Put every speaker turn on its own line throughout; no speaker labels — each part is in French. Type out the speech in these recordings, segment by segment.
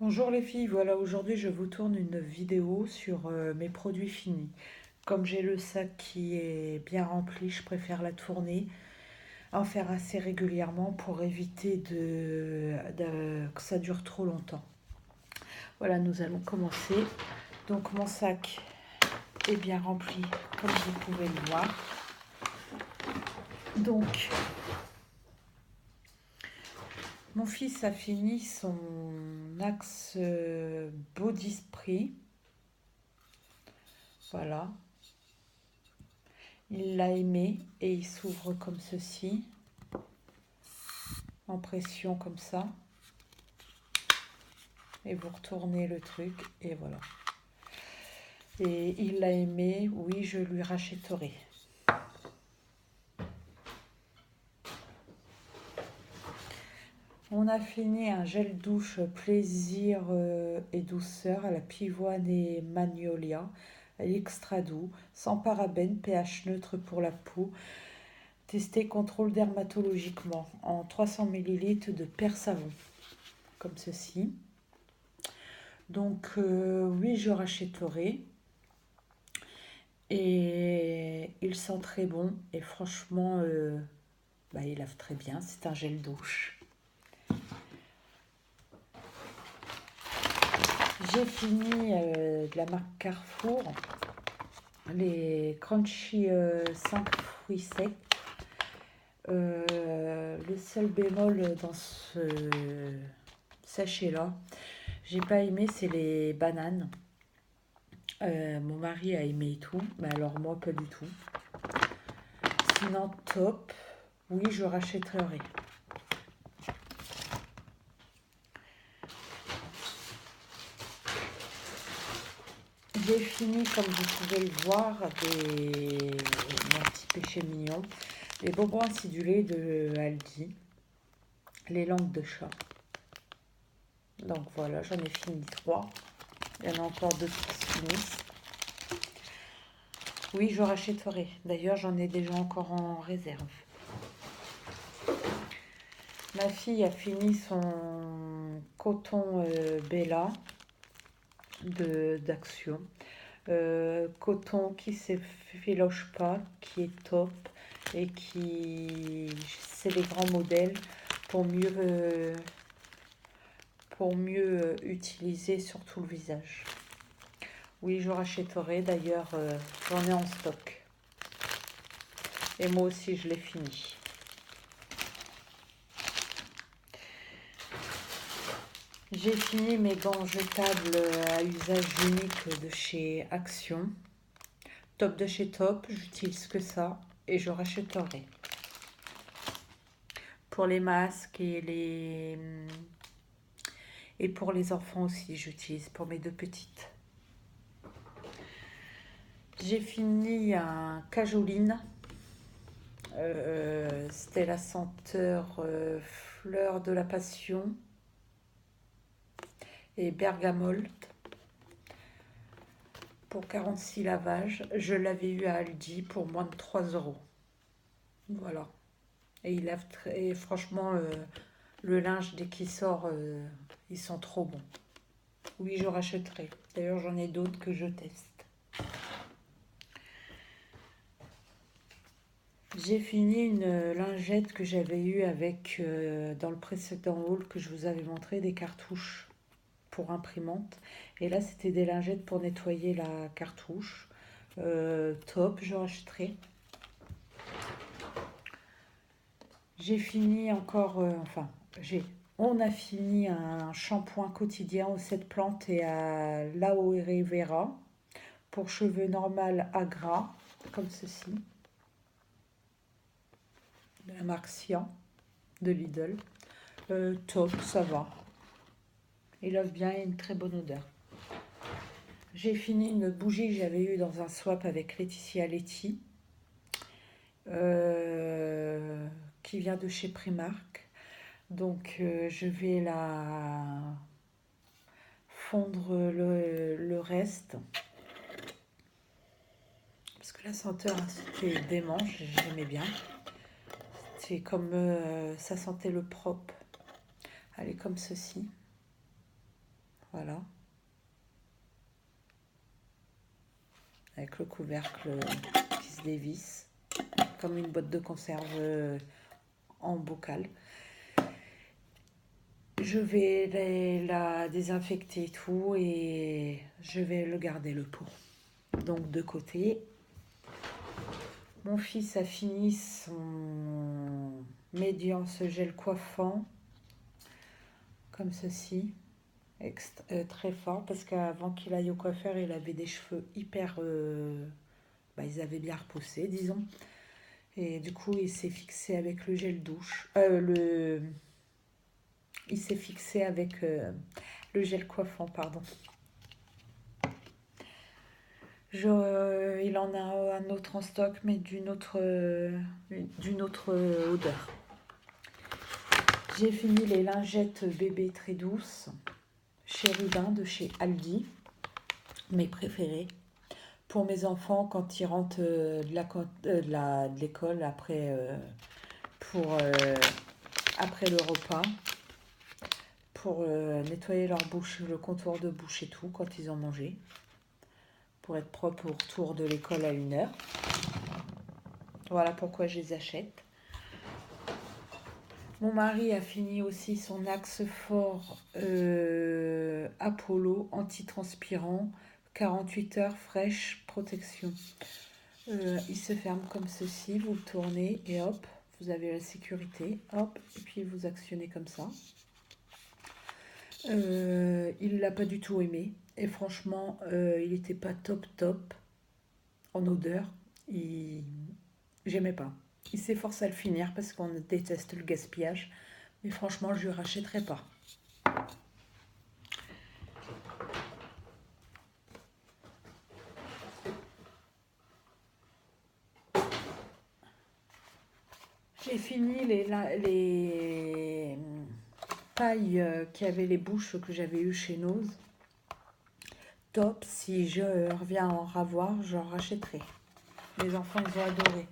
Bonjour les filles, voilà aujourd'hui je vous tourne une vidéo sur mes produits finis. Comme j'ai le sac qui est bien rempli, je préfère la tourner, en faire assez régulièrement pour éviter que ça dure trop longtemps. Voilà, nous allons commencer. Donc mon sac est bien rempli comme vous pouvez le voir. Donc mon fils a fini son axe body spray. Voilà. Il l'a aimé et il s'ouvre comme ceci, en pression comme ça. Et vous retournez le truc et voilà. Et il l'a aimé, oui, je lui rachèterai. On a fini un gel douche plaisir et douceur à la pivoine et magnolia, extra doux, sans parabènes, pH neutre pour la peau. Testé contrôle dermatologiquement en 300 ml de per-savon, comme ceci. Donc oui, je rachèterai. Et il sent très bon. Et franchement, il lave très bien. C'est un gel douche. J'ai fini de la marque Carrefour. Les Crunchy 5 fruits secs. Le seul bémol dans ce sachet-là, j'ai pas aimé, c'est les bananes. Mon mari a aimé et tout, mais alors moi pas du tout. Sinon top, oui je rachèterai. J'ai fini, comme vous pouvez le voir, mon petit péché mignon, les bonbons acidulés de Aldi, les langues de chat. Donc voilà, j'en ai fini 3. Il y en a encore 2 qui se finissent. Oui, je rachèterai. D'ailleurs, j'en ai déjà encore en réserve. Ma fille a fini son coton Bella d'Action. Coton qui ne s'effiloche pas, qui est top et c'est les grands modèles pour mieux utiliser sur tout le visage. Oui, je rachèterai. D'ailleurs, j'en ai en stock. Et moi aussi, je l'ai fini. J'ai fini mes gants jetables à usage unique de chez Action. Top de chez Top, j'utilise que ça et je rachèterai. Pour les masques et pour les enfants aussi, j'utilise pour mes 2 petites. J'ai fini un cajoline. C'était la senteur fleur de la passion et bergamote pour 46 lavages. Je l'avais eu à Aldi pour moins de 3 euros. Voilà. Et il lave et franchement, le linge dès qu'il sort, ils sont trop bons. Oui, je rachèterai. D'ailleurs, j'en ai d'autres que je teste. J'ai fini une lingette que j'avais eue avec, dans le précédent haul que je vous avais montré, des cartouches pour imprimante. Et là, c'était des lingettes pour nettoyer la cartouche. Top, je rachèterai. J'ai fini encore, on a fini un shampoing quotidien aux 7 plantes et à l'aloe vera pour cheveux normal à gras, comme ceci, de la marque Sian de Lidl. Top, ça va. Il lave bien et une très bonne odeur. J'ai fini une bougie que j'avais eue dans un swap avec Laetitia Letty, qui vient de chez Primark. Donc je vais la fondre le reste. Parce que la senteur, c'était dément, j'aimais bien. C'est comme ça sentait le propre. Elle est comme ceci. Voilà. Avec le couvercle qui se dévisse, comme une boîte de conserve en bocal. Je vais la désinfecter et tout et je vais le garder le pot. Donc de côté. Mon fils a fini son Médiance gel coiffant comme ceci, très fort, parce qu'avant qu'il aille au coiffeur, il avait des cheveux hyper... ils avaient bien repoussé, disons. Et du coup, il s'est fixé avec le gel douche. Il s'est fixé avec le gel coiffant, pardon. Il en a un autre en stock, mais d'une autre odeur. J'ai fini les lingettes bébé très douces, Chérubin de chez Aldi, mes préférés. Pour mes enfants, quand ils rentrent de l'école après le repas, pour nettoyer leur bouche, le contour de bouche et tout, quand ils ont mangé, pour être propre au retour de l'école à 1h. Voilà pourquoi je les achète. Mon mari a fini aussi son Axe Fort Apollo antitranspirant, 48 heures fraîche protection. Il se ferme comme ceci, vous le tournez et hop, vous avez la sécurité, hop, et puis vous actionnez comme ça. Il ne l'a pas du tout aimé et franchement, il n'était pas top en odeur. J'aimais pas. Il s'efforce à le finir parce qu'on déteste le gaspillage. Mais franchement, je ne lui rachèterai pas. J'ai fini les pailles qui avaient les bouches que j'avais eues chez Nose. Top, si je reviens en ravoir, j'en rachèterai. Les enfants, ils ont adoré.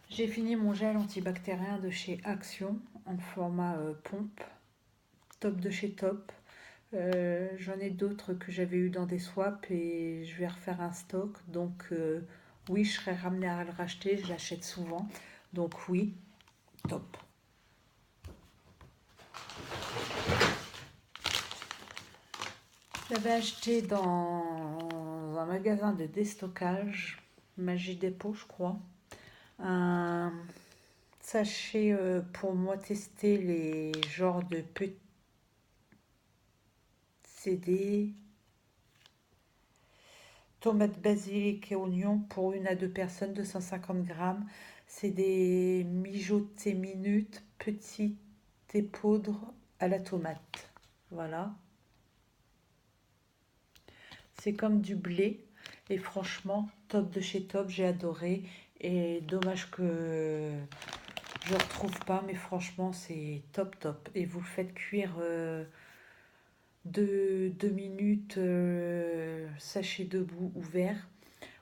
J'ai fini mon gel antibactérien de chez Action en format pompe. Top de chez Top. J'en ai d'autres que j'avais eu dans des swaps et je vais refaire un stock. Donc oui, je serais ramenée à le racheter. Je l'achète souvent. Donc oui, top. J'avais acheté dans un magasin de déstockage, Magie Dépôt, je crois, un sachet pour moi tester les genres de petits CD, tomates, basilic et oignons pour 1 à 2 personnes, 250 grammes. C'est des mijotés minutes, petits thé poudre à la tomate. Voilà. C'est comme du blé. Et franchement, top de chez Top, j'ai adoré. Et dommage que je ne retrouve pas, mais franchement, c'est top. Et vous le faites cuire 2 minutes, sachet debout ouvert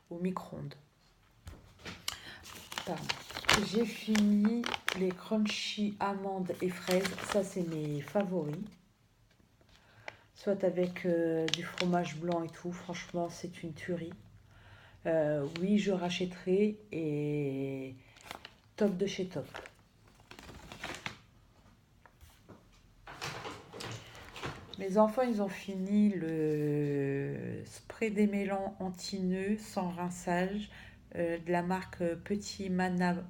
au micro-ondes. J'ai fini les crunchy amandes et fraises. Ça, c'est mes favoris. Soit avec du fromage blanc et tout. Franchement, c'est une tuerie. Oui, je rachèterai et top de chez Top. Mes enfants, ils ont fini le spray démêlant anti-nœud sans rinçage de la marque Petit Manava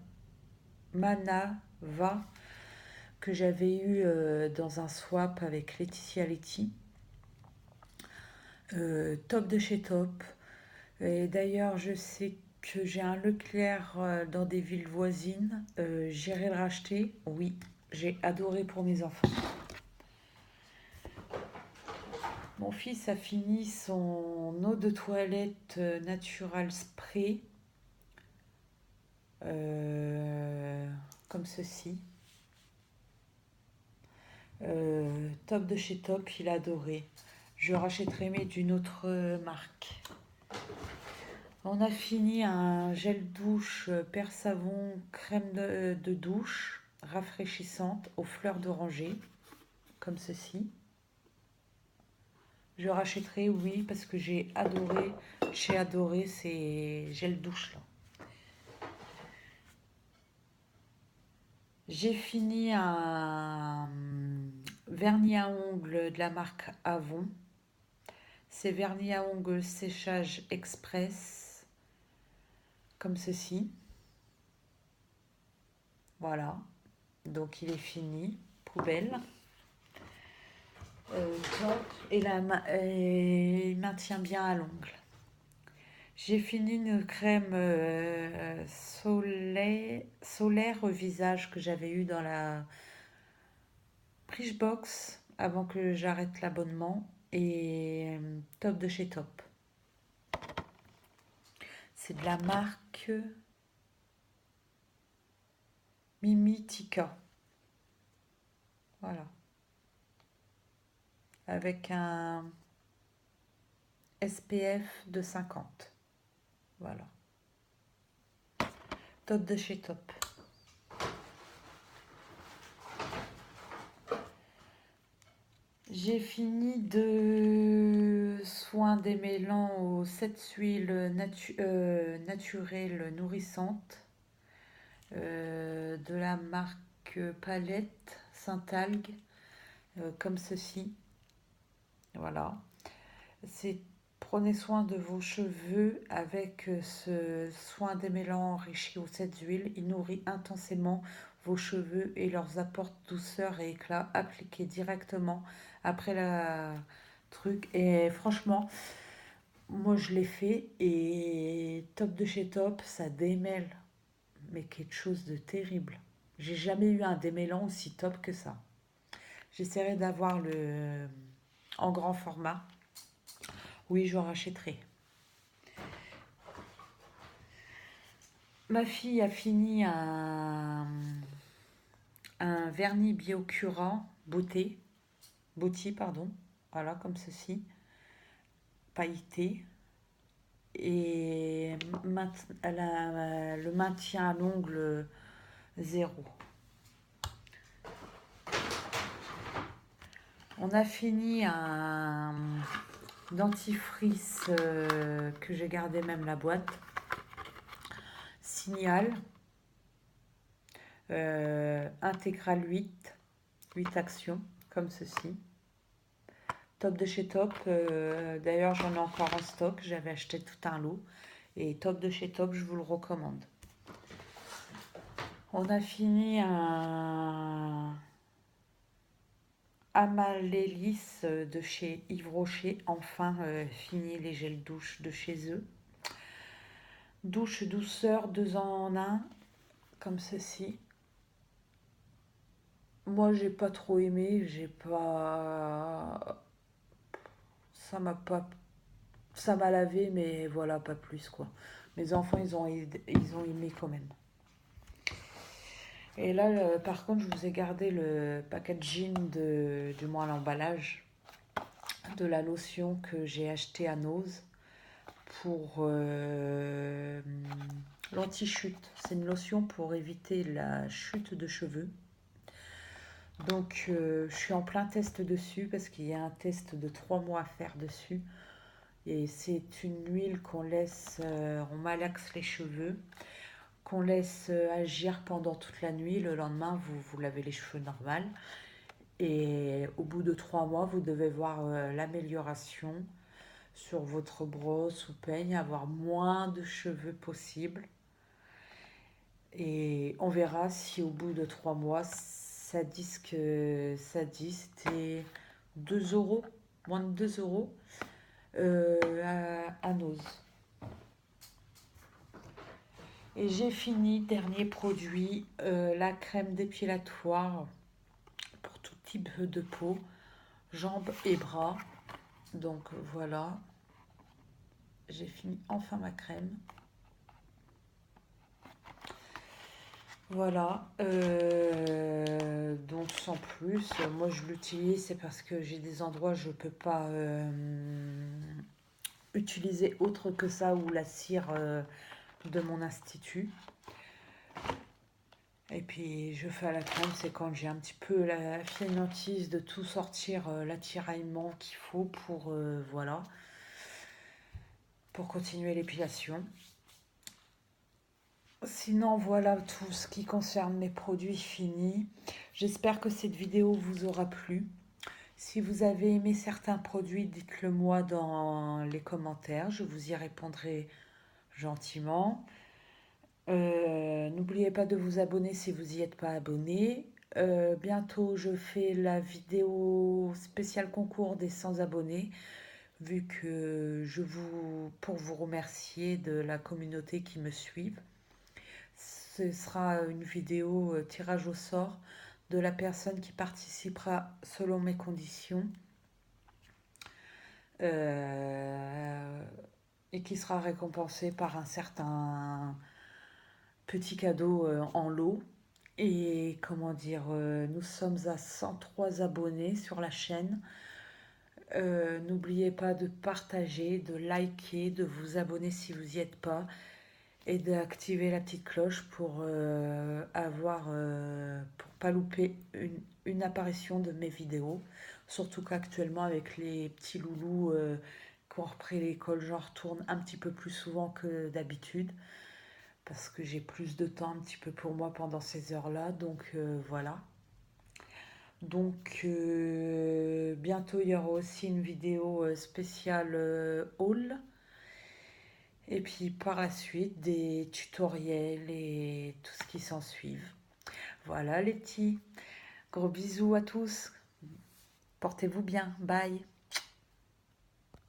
que j'avais eu dans un swap avec Laetitia Letty. Top de chez Top. Et d'ailleurs, je sais que j'ai un Leclerc dans des villes voisines. J'irai le racheter. Oui, j'ai adoré pour mes enfants. Mon fils a fini son eau de toilette Natural Spray. Comme ceci. Top de chez Top, il a adoré. Je rachèterai mais d'une autre marque. On a fini un gel douche Père Savon crème de douche rafraîchissante aux fleurs d'oranger. comme ceci. Je rachèterai, oui, parce que j'ai adoré ces gels douche là. J'ai fini un vernis à ongles de la marque Avon. C'est vernis à ongles séchage express, comme ceci. Voilà, donc il est fini, poubelle. Top. Et il maintient bien à l'ongle. J'ai fini une crème solaire au visage que j'avais eu dans la Box avant que j'arrête l'abonnement. Et top de chez Top. C'est de la marque Mimitica. Voilà. Avec un SPF de 50. Voilà. Top de chez Top. J'ai fini de soins démêlants aux 7 huiles naturelles nourrissantes de la marque Palette Saint-Algue, comme ceci. Voilà. C'est prenez soin de vos cheveux avec ce soin démêlant enrichi aux 7 huiles. Il nourrit intensément vos cheveux et leur apporte douceur et éclat appliqués directement après la truc. Et franchement, moi je l'ai fait et top de chez Top, ça démêle. Mais quelque chose de terrible. J'ai jamais eu un démêlant aussi top que ça. J'essaierai d'avoir le en grand format. Oui, je rachèterai. Ma fille a fini un vernis Biocura Beauty, pardon. Voilà, comme ceci. Pailleté. Et elle a le maintien à l'ongle 0. On a fini un dentifrice que j'ai gardé même la boîte. Signal. Intégral 8 actions, comme ceci. Top de chez Top. D'ailleurs, j'en ai encore en stock. J'avais acheté tout un lot. Et Top de chez Top, je vous le recommande. On a fini un Amalhélis de chez Yves Rocher. Enfin, fini les gels douche de chez eux. Douche douceur 2 en 1, comme ceci. Moi, j'ai pas trop aimé. Ça m'a pas. Ça m'a lavé, mais voilà, pas plus quoi. Mes enfants, ils ont aimé quand même. Et là, par contre, je vous ai gardé le packaging du moins l'emballage de la lotion que j'ai acheté à Nose pour l'anti-chute. C'est une lotion pour éviter la chute de cheveux. Donc, je suis en plein test dessus parce qu'il y a un test de 3 mois à faire dessus. Et c'est une huile on malaxe les cheveux, qu'on laisse agir pendant toute la nuit. Le lendemain, vous lavez les cheveux normal. Et au bout de 3 mois, vous devez voir l'amélioration sur votre brosse ou peigne, avoir moins de cheveux possible. Et on verra si au bout de 3 mois, ça dit ce que ça dit. C'était 2 €, moins de 2 € à Nose. Et j'ai fini, dernier produit, la crème dépilatoire pour tout type de peau, jambes et bras. Donc voilà, j'ai fini enfin ma crème. Voilà, donc sans plus, moi je l'utilise, c'est parce que j'ai des endroits où je ne peux pas utiliser autre que ça ou la cire de mon institut. Et puis je fais à la crème, c'est quand j'ai un petit peu la fainéantise de tout sortir, l'attiraillement qu'il faut pour, voilà, pour continuer l'épilation. Sinon, voilà tout ce qui concerne mes produits finis. J'espère que cette vidéo vous aura plu. Si vous avez aimé certains produits, dites-le moi dans les commentaires. Je vous y répondrai gentiment. N'oubliez pas de vous abonner si vous n'y êtes pas abonné. Bientôt, je fais la vidéo spéciale concours des 100 abonnés, vu que pour vous remercier de la communauté qui me suit. Ce sera une vidéo tirage au sort de la personne qui participera selon mes conditions euh, et qui sera récompensée par un certain petit cadeau en lot. Et comment dire, nous sommes à 103 abonnés sur la chaîne. N'oubliez pas de partager, de liker, de vous abonner si vous n'y êtes pas et d'activer la petite cloche pour pas louper une apparition de mes vidéos. Surtout qu'actuellement avec les petits loulous qui ont repris l'école, j'en retourne un petit peu plus souvent que d'habitude parce que j'ai plus de temps un petit peu pour moi pendant ces heures-là. Donc voilà. Donc bientôt il y aura aussi une vidéo spéciale haul. Et puis par la suite des tutoriels et tout ce qui s'ensuit. Voilà les petits. Gros bisous à tous. Portez-vous bien. Bye.